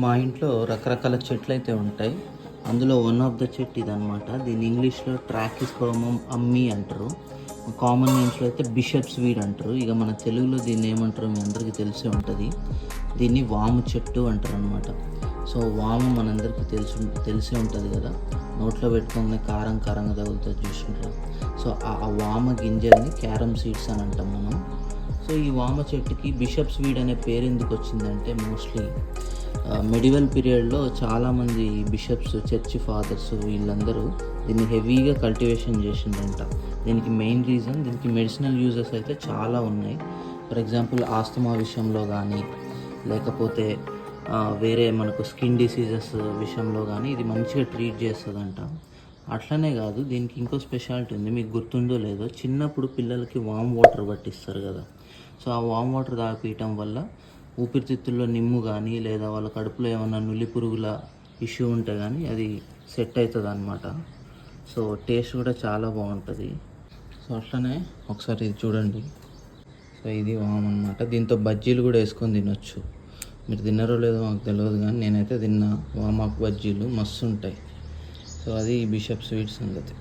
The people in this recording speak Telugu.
మా ఇంట్లో రకరకాల చెట్లు అయితే ఉంటాయి. అందులో వన్ ఆఫ్ ద చెట్టు ఇదనమాట. దీన్ని ఇంగ్లీష్‌లో ట్రాకిస్పర్మమ్ అమ్మీ అంటారు. కామన్ నేమ్స్‌లో అయితే బిషప్స్ వీడ్ అంటారు. ఇక మన తెలుగులో దీన్ని ఏమంటారో మీ అందరికీ తెలిసే ఉంటుంది. దీన్ని వాము చెట్టు అంటారనమాట. సో వాము మనందరికీ తెలిసే ఉంటుంది కదా. నోట్లో పెట్టుకోగానే కారం కారంగా తగులుతుంది చూసుకుంటారు. సో ఆ వామ గింజల్ని క్యారమ్ సీడ్స్ అని అంటాం మనం. సో ఈ వామ చెట్టుకి బిషప్స్ వీడ్ అనే పేరు ఎందుకు వచ్చిందంటే మోస్ట్లీ మెడివల్ పీరియడ్లో చాలామంది బిషప్స్, చర్చ్ ఫాదర్స్ వీళ్ళందరూ దీన్ని హెవీగా కల్టివేషన్ చేసిందంట. దీనికి మెయిన్ రీజన్, దీనికి మెడిసినల్ యూజెస్ అయితే చాలా ఉన్నాయి. ఫర్ ఎగ్జాంపుల్ ఆస్తమా విషయంలో కానీ, లేకపోతే వేరే మనకు స్కిన్ డిసీజెస్ విషయంలో కానీ ఇది మంచిగా ట్రీట్ చేస్తుందంట. అట్లనే కాదు, దీనికి ఇంకో స్పెషాలిటీ ఉంది. మీకు గుర్తుందో లేదో, చిన్నప్పుడు పిల్లలకి వామ్ వాటర్ పట్టిస్తారు కదా. సో ఆ వామ్ వాటర్ తాగిపించడం వల్ల ఊపిరితిత్తుల్లో నిమ్ము కానీ, లేదా వాళ్ళ కడుపులో ఏమన్నా నులి పురుగుల ఇష్యూ ఉంటే కానీ అది సెట్ అవుతుంది అనమాట. సో టేస్ట్ కూడా చాలా బాగుంటుంది. సో అట్లనే ఒకసారి ఇది చూడండి. సో ఇది వామ్ అనమాట. దీంతో బజ్జీలు కూడా వేసుకొని తినొచ్చు. మీరు తిన్నారో లేదో మాకు తెలియదు, కానీ నేనైతే తిన్నా. వామాకు బజ్జీలు మస్తు ఉంటాయి. సో అది బిషప్ స్వీట్ సంగతి.